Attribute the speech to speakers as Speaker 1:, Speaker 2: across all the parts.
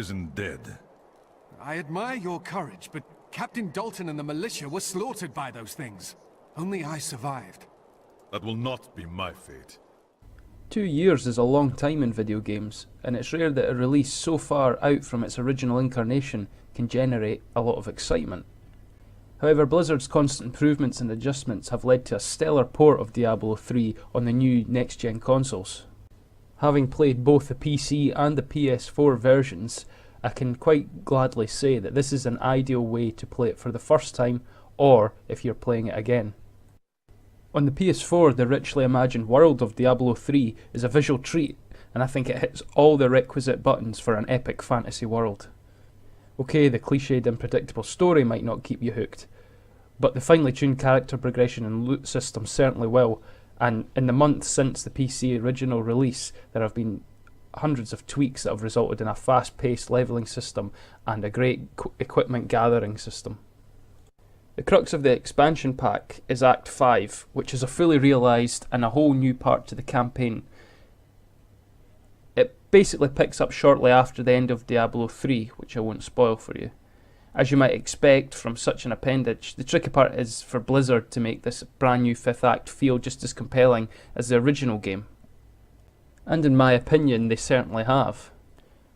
Speaker 1: isn't dead.
Speaker 2: I admire your courage, but Captain Dalton and the militia were slaughtered by those things. Only I survived.
Speaker 1: That will not be my fate.
Speaker 3: 2 years is a long time in video games, and it's rare that a release so far out from its original incarnation can generate a lot of excitement. However, Blizzard's constant improvements and adjustments have led to a stellar port of Diablo III on the new next-gen consoles. Having played both the PC and the PS4 versions, I can quite gladly say that this is an ideal way to play it for the first time, or if you're playing it again. On the PS4, the richly imagined world of Diablo III is a visual treat, and I think it hits all the requisite buttons for an epic fantasy world. Okay, the cliched and predictable story might not keep you hooked, but the finely tuned character progression and loot system certainly will, and in the months since the PC original release, there have been hundreds of tweaks that have resulted in a fast-paced levelling system and a great equipment gathering system. The crux of the expansion pack is Act 5, which is a fully realised and a whole new part to the campaign. It basically picks up shortly after the end of Diablo 3, which I won't spoil for you. As you might expect from such an appendage, the tricky part is for Blizzard to make this brand new 5th Act feel just as compelling as the original game. And in my opinion, they certainly have.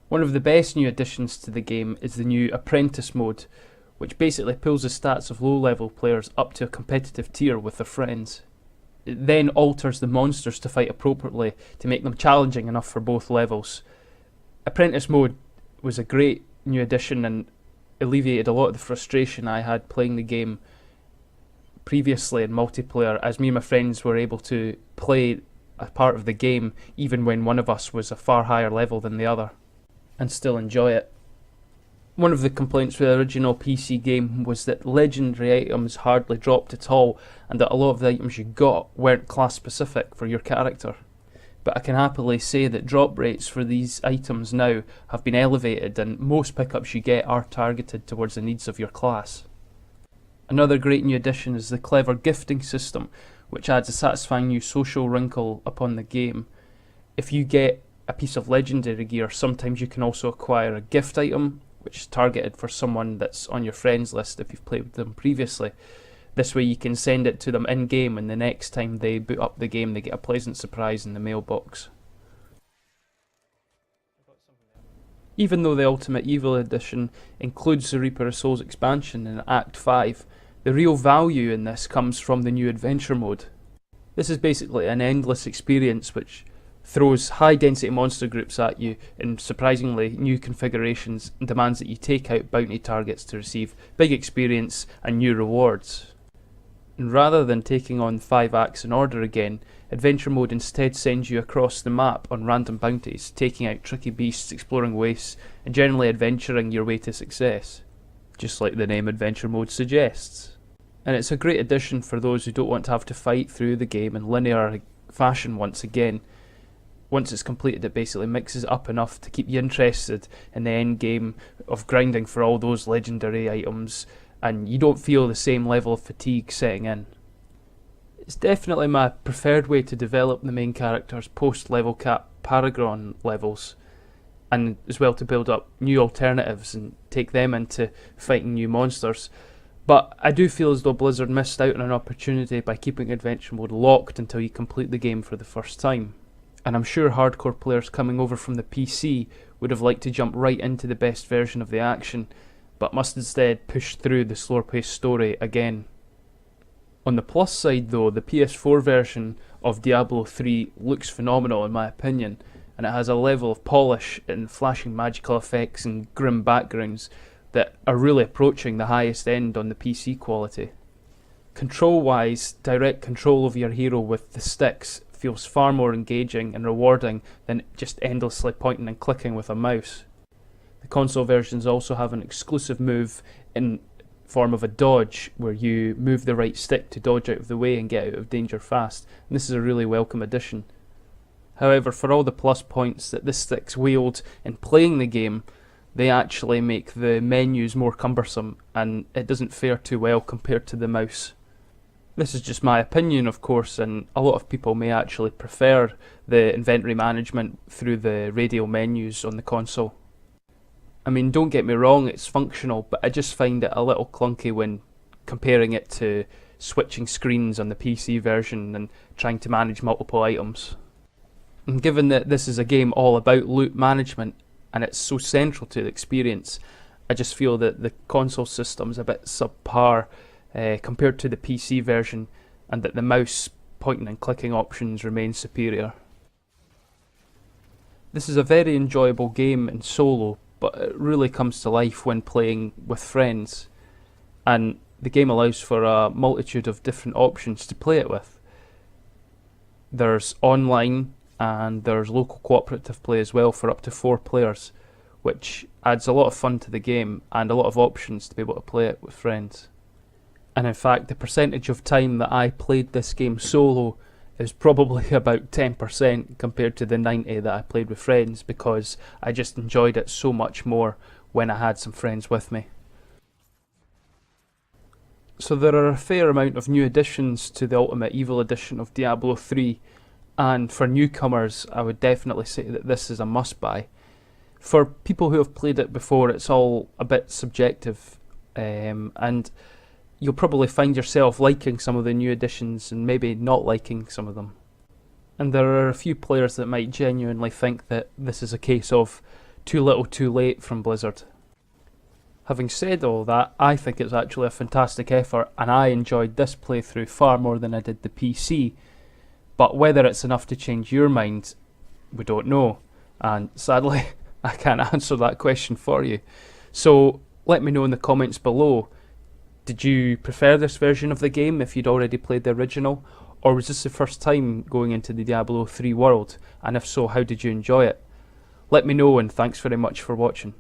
Speaker 3: One of the best new additions to the game is the new Apprentice mode, which basically pulls the stats of low-level players up to a competitive tier with their friends. It then alters the monsters to fight appropriately to make them challenging enough for both levels. Apprentice mode was a great new addition and alleviated a lot of the frustration I had playing the game previously in multiplayer, as me and my friends were able to play a part of the game even when one of us was a far higher level than the other, and still enjoy it. One of the complaints with the original PC game was that legendary items hardly dropped at all, and that a lot of the items you got weren't class specific for your character. But I can happily say that drop rates for these items now have been elevated, and most pickups you get are targeted towards the needs of your class. Another great new addition is the clever gifting system, which adds a satisfying new social wrinkle upon the game. If you get a piece of legendary gear, sometimes you can also acquire a gift item, which is targeted for someone that's on your friends list if you've played with them previously. This way you can send it to them in-game, and the next time they boot up the game they get a pleasant surprise in the mailbox. Even though the Ultimate Evil Edition includes the Reaper of Souls expansion in Act 5, the real value in this comes from the new Adventure mode. This is basically an endless experience which throws high density monster groups at you in surprisingly new configurations and demands that you take out bounty targets to receive big experience and new rewards. And rather than taking on 5 acts in order again, Adventure mode instead sends you across the map on random bounties, taking out tricky beasts, exploring wastes, and generally adventuring your way to success, just like the name Adventure mode suggests. And it's a great addition for those who don't want to have to fight through the game in linear fashion once again. Once it's completed, it basically mixes it up enough to keep you interested in the end game of grinding for all those legendary items, and you don't feel the same level of fatigue setting in. It's definitely my preferred way to develop the main character's post-level cap Paragon levels, and as well to build up new alternatives and take them into fighting new monsters. But I do feel as though Blizzard missed out on an opportunity by keeping Adventure mode locked until you complete the game for the first time. And I'm sure hardcore players coming over from the PC would have liked to jump right into the best version of the action, but must instead push through the slower paced story again. On the plus side though, the PS4 version of Diablo 3 looks phenomenal in my opinion, and it has a level of polish and flashing magical effects and grim backgrounds that are really approaching the highest end on the PC quality. Control wise, direct control of your hero with the sticks feels far more engaging and rewarding than just endlessly pointing and clicking with a mouse. The console versions also have an exclusive move in form of a dodge, where you move the right stick to dodge out of the way and get out of danger fast, and this is a really welcome addition. However, for all the plus points that the sticks wield in playing the game, they actually make the menus more cumbersome, and it doesn't fare too well compared to the mouse. This is just my opinion, of course, and a lot of people may actually prefer the inventory management through the radial menus on the console. I mean, don't get me wrong, it's functional, but I just find it a little clunky when comparing it to switching screens on the PC version and trying to manage multiple items. And given that this is a game all about loot management and it's so central to the experience, I just feel that the console system's a bit subpar compared to the PC version, and that the mouse pointing and clicking options remain superior. This is a very enjoyable game in solo, but it really comes to life when playing with friends, and the game allows for a multitude of different options to play it with. There's online and there's local cooperative play as well for up to 4 players, which adds a lot of fun to the game and a lot of options to be able to play it with friends. And in fact, the percentage of time that I played this game solo is probably about 10% compared to the 90 that I played with friends, because I just enjoyed it so much more when I had some friends with me. So there are a fair amount of new additions to the Ultimate Evil edition of Diablo 3, and for newcomers I would definitely say that this is a must-buy. For people who have played it before, it's all a bit subjective, and you'll probably find yourself liking some of the new additions and maybe not liking some of them. And there are a few players that might genuinely think that this is a case of too little too late from Blizzard. Having said all that, I think it's actually a fantastic effort, and I enjoyed this playthrough far more than I did the PC. But whether it's enough to change your mind, we don't know. And sadly, I can't answer that question for you. So let me know in the comments below. Did you prefer this version of the game if you'd already played the original? Or was this the first time going into the Diablo 3 world? And if so, how did you enjoy it? Let me know, and thanks very much for watching.